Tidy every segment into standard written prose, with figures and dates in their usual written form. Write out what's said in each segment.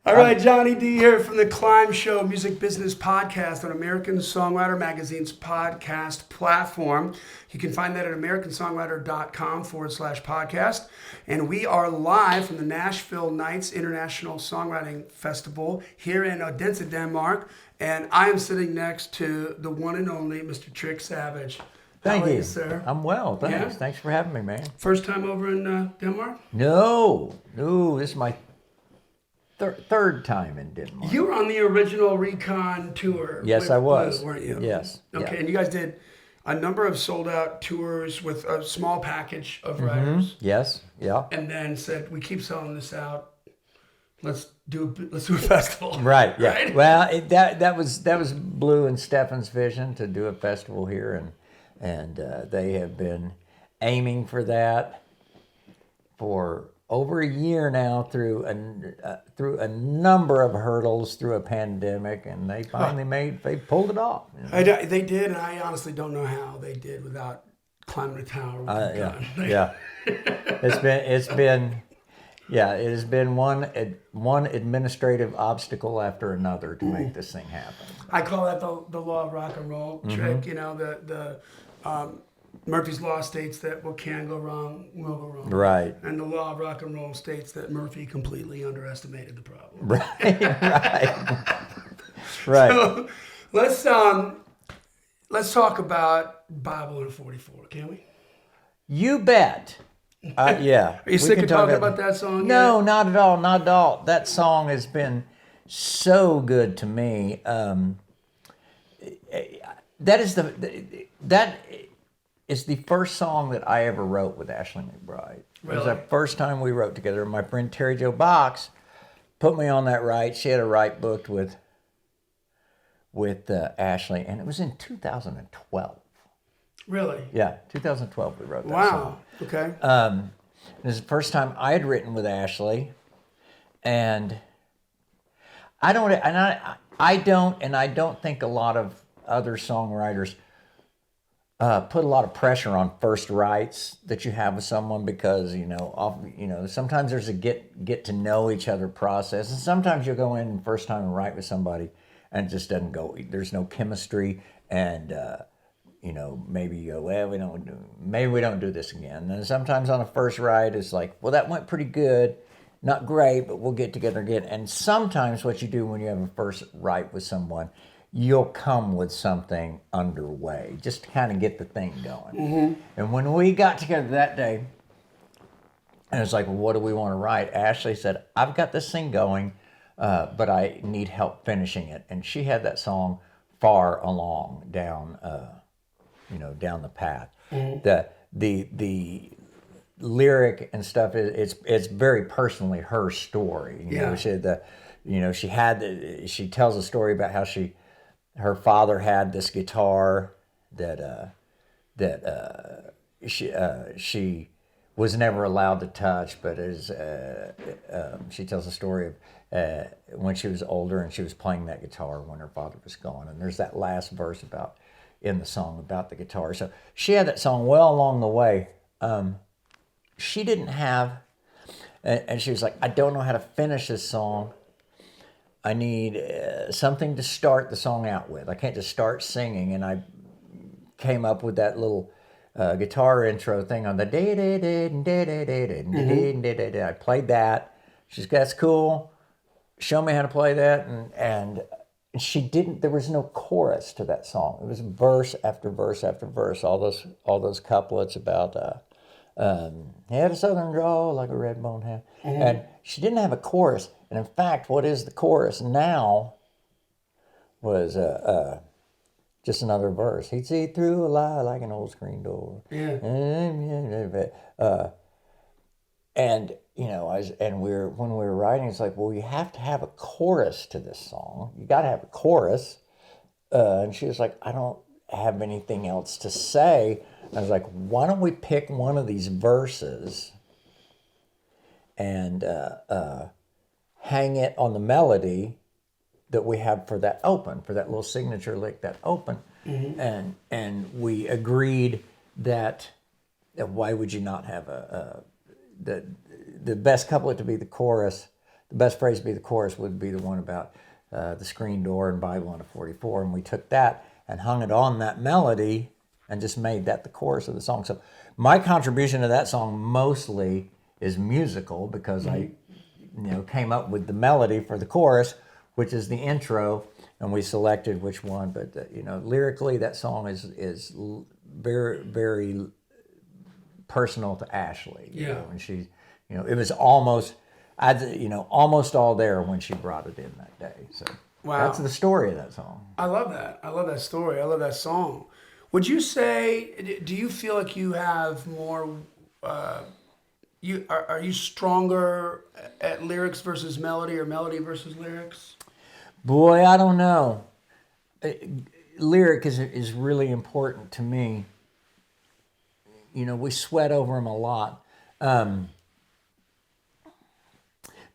All right, Johnny D here from the Climb Show Music Business Podcast on American Songwriter Magazine's podcast platform. You can find that at americansongwriter.com/podcast. And we are live from the Nashville Nights International Songwriting Festival here in Odense, Denmark. And I am sitting next to the one and only Mr. Trick Savage. Thank How are you, sir. I'm well, thanks. Yeah? Thanks for having me, man. First time over in Denmark? No, this is my third time in Denmark. You were on the original Recon tour. Yes, with I was. Blue, weren't you? Yes. Okay, yeah. and you guys did a number of sold out tours with a small package of writers, Yes, yeah. and then said, "We keep selling this out. Let's do a festival." Right, yeah. Right? Well, that was Blue and Stefan's vision to do a festival here, and they have been aiming for that for over a year now through a number of hurdles, through a pandemic, and they finally they pulled it off. You know? They did, and I honestly don't know how they did without climbing a tower with a gun. Yeah. It has been one administrative obstacle after another to make this thing happen. I call that the law of rock and roll trick. You know, the Murphy's Law states that what can go wrong will go wrong. Right. And the law of rock and roll states that Murphy completely underestimated the problem. Right. Right. So let's talk about Bible in 44, can we? You bet. Yeah. Are you sick of talking about that song? No, yet? not at all. Not at all. That song has been so good to me. That is the first song that I ever wrote with Ashley McBryde. It was the first time we wrote together. My friend Terry Jo Box put me on that write. She had a write booked with Ashley, and it was in 2012. Really? Yeah, 2012 we wrote that Wow. song. Okay. It was the first time I had written with Ashley, and I don't think a lot of other songwriters put a lot of pressure on first writes that you have with someone, because sometimes there's a get to know each other process, and sometimes you'll go in first time and write with somebody and it just doesn't go. There's no chemistry, and maybe you go, well, maybe we don't do this again. And sometimes on a first write it's like, well, that went pretty good, not great, but we'll get together again. And sometimes what you do when you have a first write with someone, you'll come with something underway just to kind of get the thing going. Mm-hmm. And when we got together that day, and it's like, well, what do we want to write? Ashley said, I've got this thing going, but I need help finishing it. And she had that song far along down the path. Mm-hmm. The lyric and stuff, it's very personally her story. She tells a story about how her father had this guitar that she was never allowed to touch, but she tells a story of when she was older and she was playing that guitar when her father was gone. And there's that last verse in the song about the guitar. So she had that song well along the way. She didn't have, and she was like, I don't know how to finish this song. I need something to start the song out with. I can't just start singing. And I came up with that little guitar intro thing on the I played that. She's that's cool. Show me how to play that. And she didn't. There was no chorus to that song. It was verse after verse after verse. All those couplets about he had a southern drawl like a red bone hat, and she didn't have a chorus. And in fact, what is the chorus now was just another verse. He'd see through a lie like an old screen door. Yeah. And when we were writing, it's like, well, you have to have a chorus to this song. You got to have a chorus. And she was like, I don't have anything else to say. I was like, why don't we pick one of these verses and hang it on the melody that we have for that open, for that little signature lick, that open. Mm-hmm. And we agreed that why would you not have the best couplet to be the chorus, the the best phrase to be the chorus would be the one about the screen door and Bible on a 44, and we took that and hung it on that melody and just made that the chorus of the song. So my contribution to that song mostly is musical because I came up with the melody for the chorus, which is the intro, and we selected which one. But lyrically, that song is very, very personal to Ashley. And she, it was almost all there when she brought it in that day. So that's the story of that song. I love that. I love that story. I love that song. Would you say? Do you feel like you have more? Are you stronger at lyrics versus melody, or melody versus lyrics? Boy, I don't know. Lyric is really important to me. We sweat over them a lot.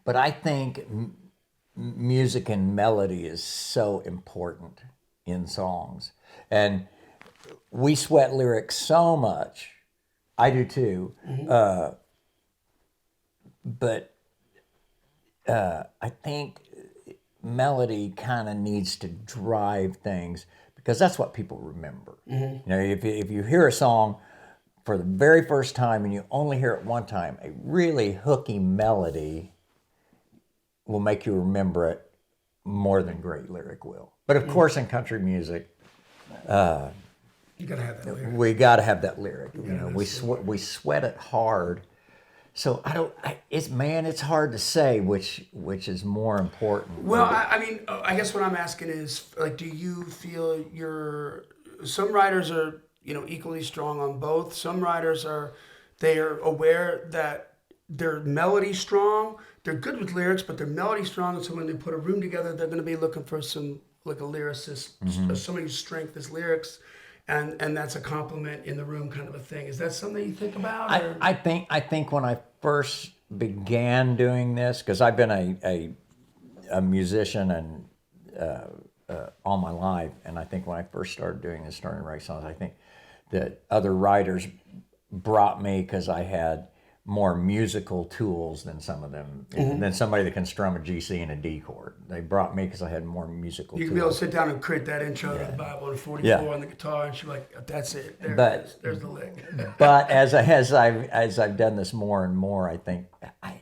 But I think music and melody is so important in songs. And we sweat lyrics so much. I do too. But I think melody kind of needs to drive things because that's what people remember. If you hear a song for the very first time and you only hear it one time, a really hooky melody will make you remember it more than great lyric will. But of course, in country music, you gotta have that lyric. We gotta have that lyric. We sweat it hard. So it's hard to say which is more important. Well, I guess what I'm asking is, like, do you feel some writers are equally strong on both? Some writers are aware that their melody's strong. They're good with lyrics, but their melody's strong, and so when they put a room together, they're going to be looking for a lyricist, somebody whose strength is lyrics, and that's a compliment in the room, kind of a thing. Is that something you think about? I think when I first began doing this, because I've been a musician and all my life, and I think when I first started doing this, starting to write songs, I think that other writers brought me because I had more musical tools than some of them, than somebody that can strum a GC and a D chord. They brought me because I had more musical tools. You can be able to sit down and create that intro to the Bible on 44 on the guitar, and she's like, "That's it. There's the lick." But as I've done this more and more, I think I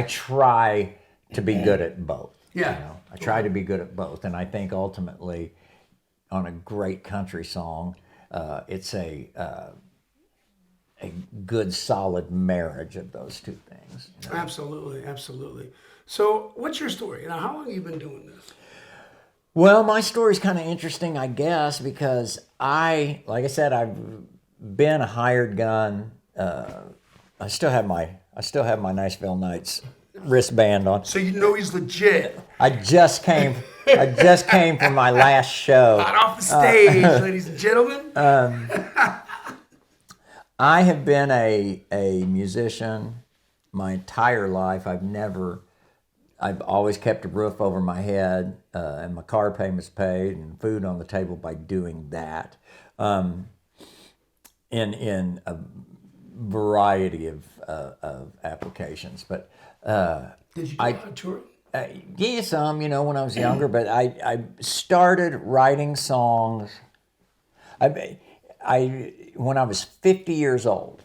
try to be good at both. I try to be good at both, and I think ultimately, on a great country song, it's a good, solid marriage of those two things. Absolutely. So, what's your story? How long have you been doing this? Well, my story's kind of interesting, I guess, because like I said, I've been a hired gun. I still have my Nashville Nights wristband on. So he's legit. I just came from my last show. Hot off the stage, ladies and gentlemen. I have been a musician my entire life. I've always kept a roof over my head and my car payments paid and food on the table by doing that in a variety of applications. But did you do a lot of touring? Yeah, some, when I was younger, but I started writing songs. When I was 50 years old,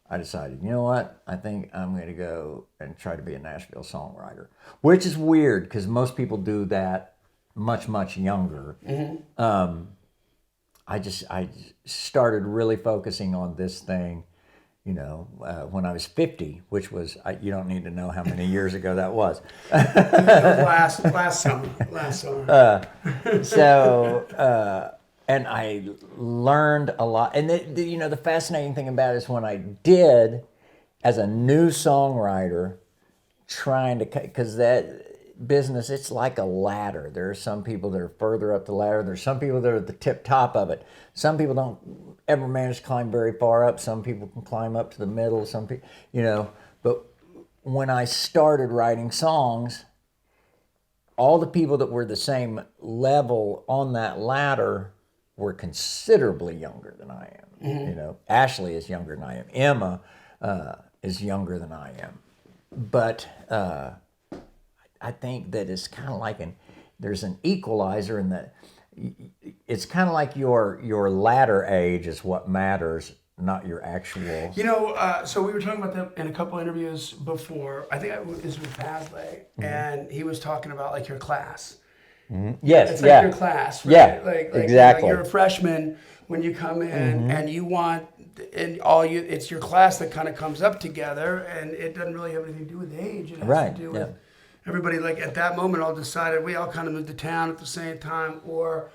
I decided, you know what? I think I'm going to go and try to be a Nashville songwriter, which is weird because most people do that much, much younger. I started really focusing on this thing, when I was 50, which was, you don't need to know how many years ago that was. last summer. And I learned a lot. And the fascinating thing about it is when I did, as a new songwriter, because that business, it's like a ladder. There are some people that are further up the ladder. There's some people that are at the tip top of it. Some people don't ever manage to climb very far up. Some people can climb up to the middle. Some people, But when I started writing songs, all the people that were the same level on that ladder were considerably younger than I am. Ashley is younger than I am. Emma is younger than I am. but I think that it's kind of like there's an equalizer in that it's kind of like your latter age is what matters, not your actual. So we were talking about that in a couple interviews before. I think it was with Pasley, and he was talking about like your class. Yes, It's like your class, right? Yeah, like exactly. You're a freshman when you come in, and you want, and all you, it's your class that kind of comes up together, and it doesn't really have anything to do with age. It has to do with everybody. Like at that moment, all decided we all kind of moved to town at the same time, or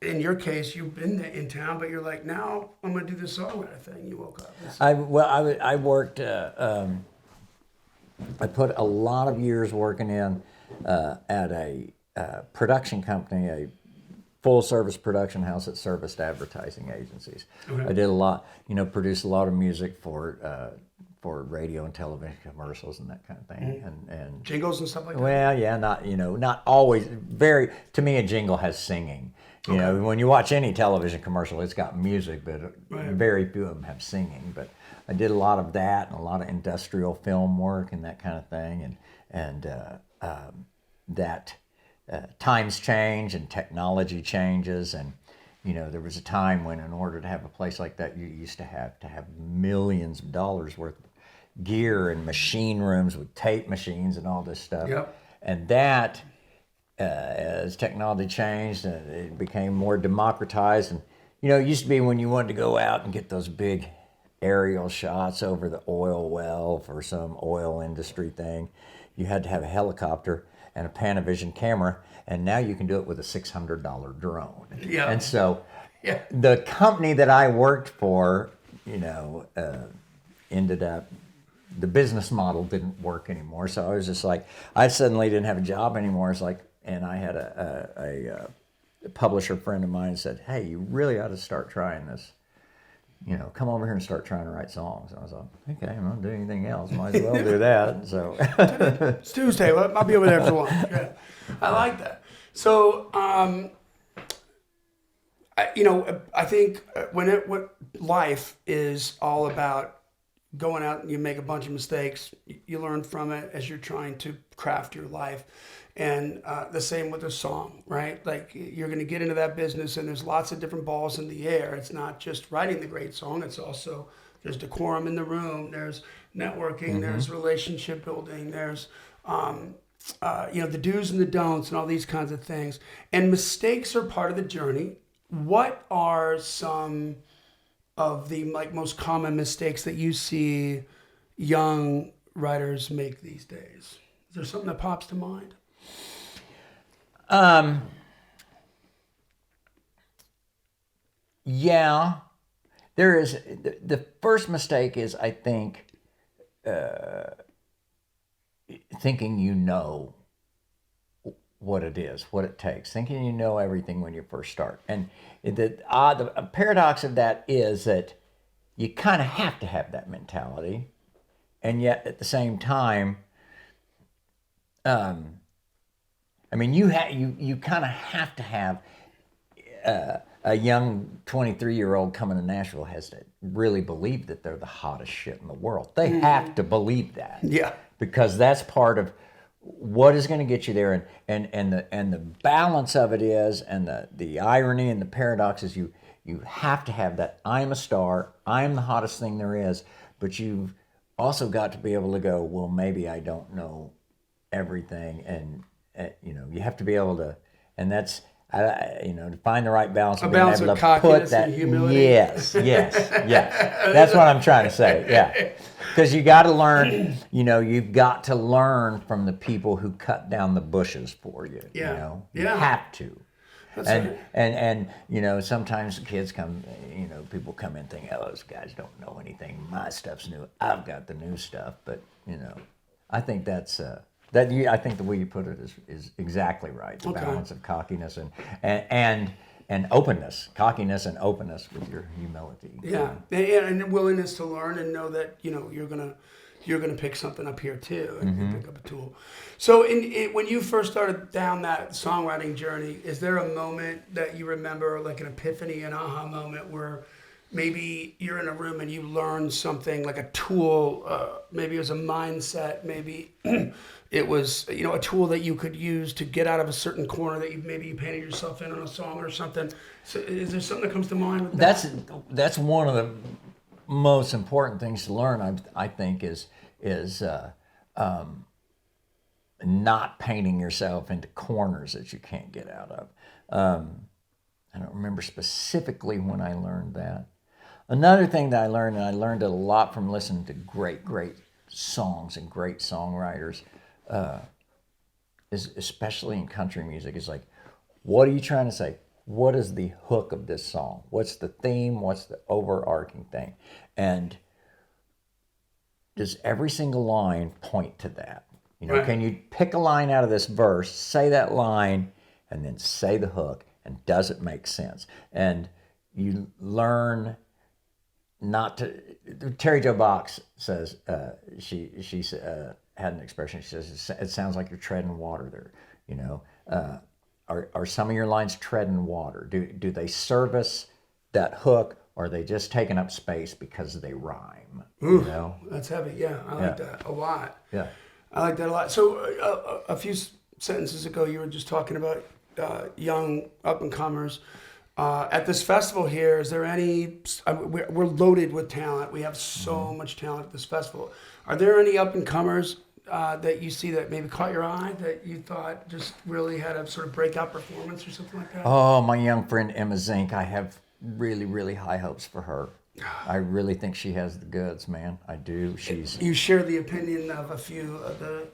in your case, you've been in town, but you're like, now I'm going to do this songwriter thing. You woke up. I worked. I put a lot of years working in at a production company, a full-service production house that serviced advertising agencies. Okay. I did a lot, produced a lot of music for radio and television commercials and that kind of thing, and jingles and stuff like that. Well, yeah, not always. To me, a jingle has singing. You know, when you watch any television commercial, it's got music, but very few of them have singing. But I did a lot of that and a lot of industrial film work and that kind of thing, and that. Times change and technology changes, and there was a time when in order to have a place like that you used to have millions of dollars worth of gear and machine rooms with tape machines and all this stuff. Yep. And that as technology changed, it became more democratized, and it used to be when you wanted to go out and get those big aerial shots over the oil well for some oil industry thing, you had to have a helicopter and a Panavision camera, and now you can do it with a $600 drone. Yeah. And so the company that I worked for, ended up, the business model didn't work anymore. So I was just like, I suddenly didn't have a job anymore. It's like, and I had a publisher friend of mine said, hey, you really ought to start trying this. Come over here and start trying to write songs. And I was like, okay, I'm not doing anything else. Might as well do that. So it's Tuesday. Well, I'll be over there for lunch. Yeah. I like that. So, I think what life is all about, going out and you make a bunch of mistakes, you learn from it as you're trying to craft your life. And the same with a song, right? Like you're going to get into that business and there's lots of different balls in the air. It's not just writing the great song. It's also, there's decorum in the room. There's networking. There's relationship building. There's, the do's and the don'ts and all these kinds of things. And mistakes are part of the journey. What are some of the most common mistakes that you see young writers make these days? Is there something that pops to mind? Yeah, there is. The first mistake is, I think, thinking what it is, what it takes, thinking you know everything when you first start. And the paradox of that is that you kind of have to have that mentality, and yet at the same time, you kind of have to have a young 23-year-old coming to Nashville has to really believe that they're the hottest shit in the world. They have to believe that. Yeah. Because that's part of what is going to get you there, and the balance of it is, and the irony and the paradox is you have to have that I'm a star, I'm the hottest thing there is, but you've also got to be able to go, well, maybe I don't know everything, and you have to be able to, and that's to find the right balance. A balance of cockiness and humility. Yes. That's what I'm trying to say. Yeah, because you got to learn. You've got to learn from the people who cut down the bushes for you. Yeah. You have to. That's and, right. and sometimes kids come, people come in and think, oh, those guys don't know anything. My stuff's new. I've got the new stuff. But, I think that's, I think the way you put it is exactly right. The balance of cockiness and openness, cockiness and openness with your humility. Yeah. And willingness to learn and know that, you're gonna pick something up here too, and pick up a tool. So, when you first started down that songwriting journey, is there a moment that you remember, like an epiphany, an aha moment, where maybe you're in a room and you learn something like a tool, maybe it was a mindset, maybe it was, a tool that you could use to get out of a certain corner that maybe you painted yourself in on a song or something. So is there something that comes to mind with that? That's one of the most important things to learn, I think, is not painting yourself into corners that you can't get out of. I don't remember specifically when I learned that. Another thing that I learned, and I learned it a lot from listening to great songs and great songwriters, is especially in country music, is like, what are you trying to say? What is the hook of this song? What's the theme? What's the overarching thing? And does every single line point to that? Right. Can you pick a line out of this verse, say that line, and then say the hook? And does it make sense? And you learn not to. Terry Jo Box says she had an expression. She says it sounds like you're treading water there. Are some of your lines treading water? Do they service that hook, or are they just taking up space because they rhyme? Ooh, that's heavy. Yeah, I like that a lot. Yeah, I like that a lot. So a few sentences ago, you were just talking about young up-and-comers. At this festival here, is there any... we're loaded with talent. We have so much talent at this festival. Are there any up-and-comers that you see that maybe caught your eye, that you thought just really had a sort of breakout performance or something like that? Oh, my young friend Emma Zink, I have really, really high hopes for her. I really think she has the goods, man. I do. You share the opinion of a few of the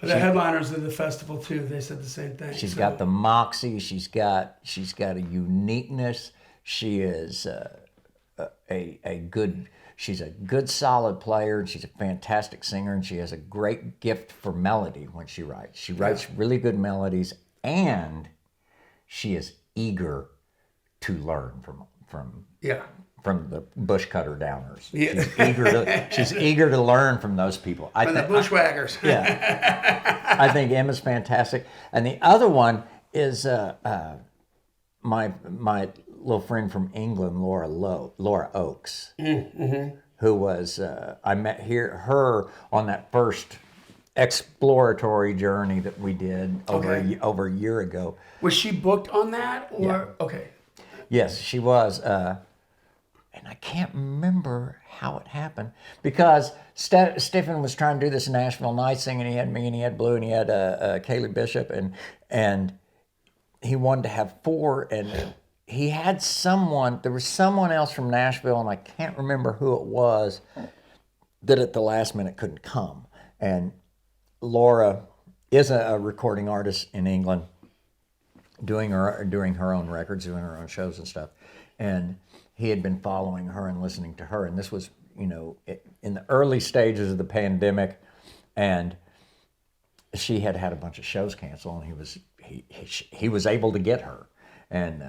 headliners of the festival too. They said the same thing. She's got the moxie. She's got a uniqueness. She is she's a good solid player, and she's a fantastic singer, and she has a great gift for melody when she writes. She writes really good melodies, and she is eager to learn from the bush cutter downers. Yeah. She's eager to learn from those people. The bushwhackers. Yeah. I think Emma's fantastic. And the other one is my little friend from England, Laura Oakes, who was, I met her on that first exploratory journey that we did over a year ago. Was she booked on that? Or Yeah. Okay. Yes, she was. And I can't remember how it happened, because Stephen was trying to do this Nashville Nights thing, and he had me, and he had Blue, and he had Kaylee Bishop, and he wanted to have 4, and he had there was someone else from Nashville, and I can't remember who it was, that at the last minute couldn't come. And Laura is a recording artist in England, doing her own records, doing her own shows and stuff, and he had been following her and listening to her, and this was, in the early stages of the pandemic, and she had a bunch of shows canceled, and he was able to get her, and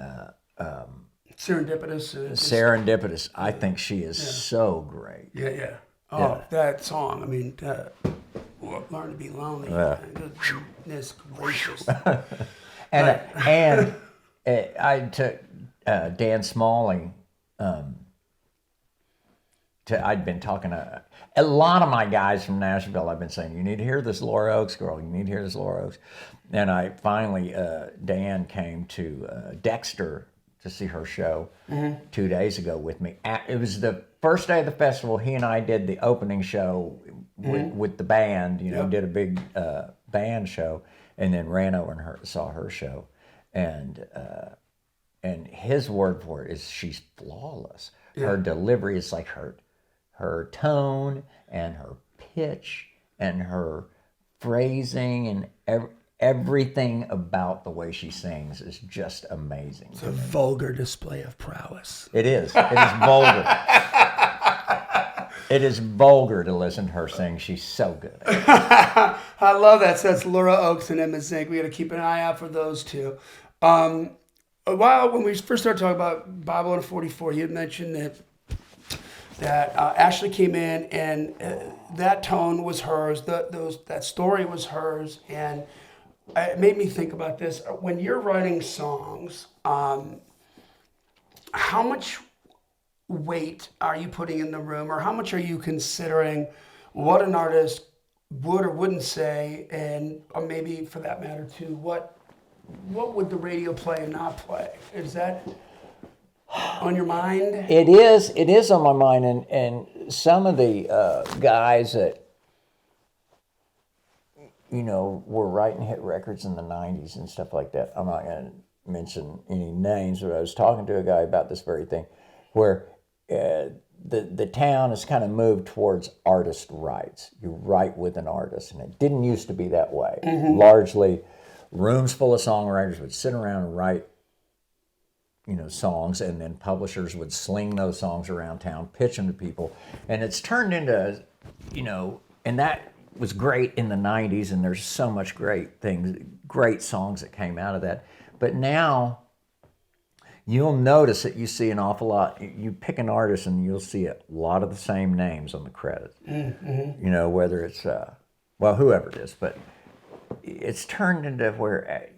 serendipitous. I think she is so great. Yeah. Oh, that song. I mean, Learn to Be Lonely. Goodness gracious. And I took Dan Smalley. I'd been talking to a lot of my guys from Nashville. I've been saying, you need to hear this Laura Oakes girl. You need to hear this Laura Oakes. And I finally, Dan came to Dexter to see her show 2 days ago with me. It was the first day of the festival. He and I did the opening show with the band. Did a big band show, and then ran over and saw her show, and his word for it is she's flawless. Yeah. Her delivery is like her tone and her pitch and her phrasing and everything about the way she sings is just amazing. It's a vulgar display of prowess. It is. It is vulgar. It is vulgar to listen to her sing. She's so good. I love that. So that's Laura Oakes and Emma Zink. We got to keep an eye out for those two. When we first started talking about Bible in 44, you had mentioned that Ashley came in, and that tone was hers. That story was hers, and it made me think about this. When you're writing songs, how much weight are you putting in the room, or how much are you considering what an artist would or wouldn't say, and or maybe for that matter too, what would the radio play and not play? Is that on your mind? It is on my mind, and some of the guys that were writing hit records in the 90s and stuff like that. I'm not going to mention any names, but I was talking to a guy about this very thing, where the town has kind of moved towards artist rights. You write with an artist, and it didn't used to be that way. Largely, rooms full of songwriters would sit around and write songs, and then publishers would sling those songs around town, pitch them to people, and it's turned into, and that was great in the 90s, and there's so much great songs that came out of that. But now, you'll notice that you see an awful lot, you pick an artist and you'll see a lot of the same names on the credits. Whether it's, whoever it is, but it's turned into where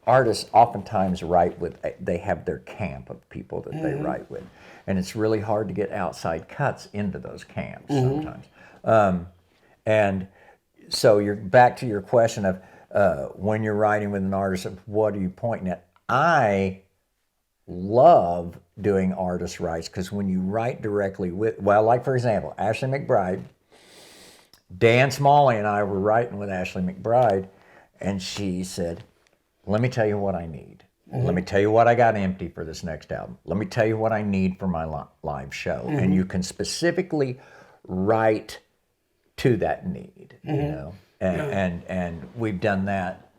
artists oftentimes write with, they have their camp of people that they write with. And it's really hard to get outside cuts into those camps sometimes. And so you're back to your question of when you're writing with an artist, of what are you pointing at? I love doing artist rights, because when you write directly with, like for example, Ashley McBryde, Dan Smalley and I were writing with Ashley McBryde, and she said, let me tell you what I need. Let me tell you what I got empty for this next album. Let me tell you what I need for my live show. And you can specifically write to that need, and we've done that.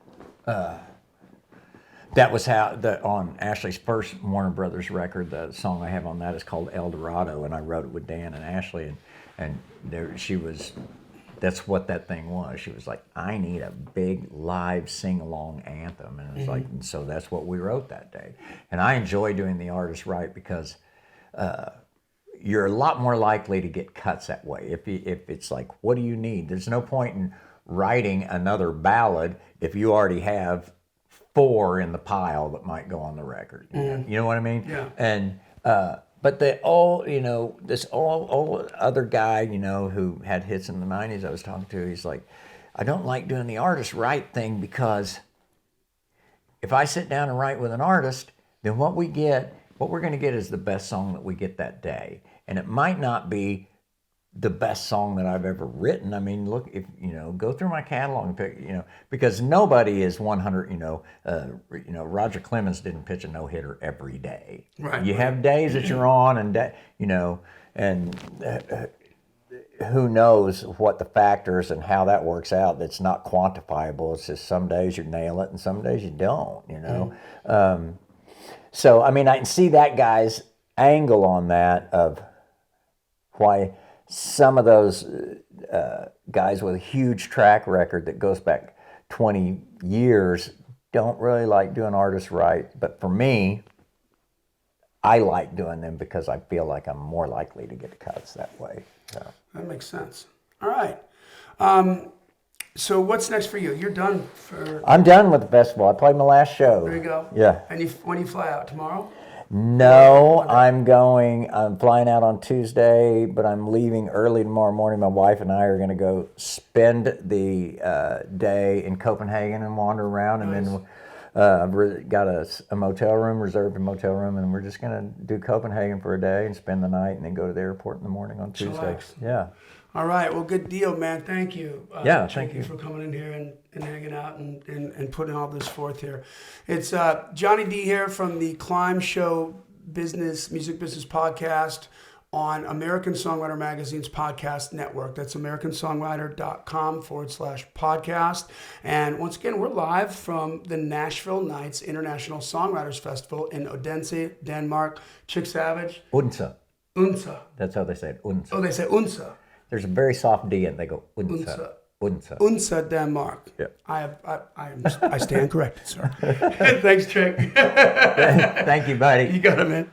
That was how on Ashley's first Warner Brothers record, the song I have on that is called El Dorado, and I wrote it with Dan and Ashley, and that's what that thing was. She was like, I need a big live sing-along anthem, and it's like, and so that's what we wrote that day. And I enjoy doing the artist right, because you're a lot more likely to get cuts that way. If it's like, what do you need? There's no point in writing another ballad if you already have 4 in the pile that might go on the record. You know what I mean? Yeah. And but this old other guy, who had hits in the 90s I was talking to, he's like, I don't like doing the artist right thing, because if I sit down and write with an artist, then what we're going to get is the best song that we get that day. And it might not be the best song that I've ever written. I mean, look, if go through my catalog and pick, because nobody is 100. Roger Clemens didn't pitch a no-hitter every day. Right. You have days that you're on, and and who knows what the factors and how that works out. That's not quantifiable. It's just some days you nail it and some days you don't. So I mean, I can see that guy's angle on that, of why some of those guys with a huge track record that goes back 20 years don't really like doing artists right. But for me, I like doing them because I feel like I'm more likely to get cuts that way. So. That makes sense. All right. So what's next for you? You're done for... I'm done with the festival. I played my last show. There you go. Yeah. And when you fly out, tomorrow? No, I'm flying out on Tuesday, but I'm leaving early tomorrow morning. My wife and I are going to go spend the day in Copenhagen and wander around. Nice. And then I've got a motel room, reserved a motel room, and we're just going to do Copenhagen for a day and spend the night, and then go to the airport in the morning on Tuesday. Relax. Yeah. All right. Well, good deal, man. Thank you. Thank you for coming in here and hanging out and putting all this forth here. It's Johnny D here from the Climb Show Music Business Podcast on American Songwriter Magazine's podcast network. That's americansongwriter.com/podcast. And once again, we're live from the Nashville Nights International Songwriters Festival in Odense, Denmark. Chick Savage. Odense. Odense. That's how they say it. Odense. Oh, they say Odense. There's a very soft D, and they go Odense. Odense. Odense, Denmark. Yeah. I stand corrected, sir. Thanks, Trick. Thank you, buddy. You got it, man.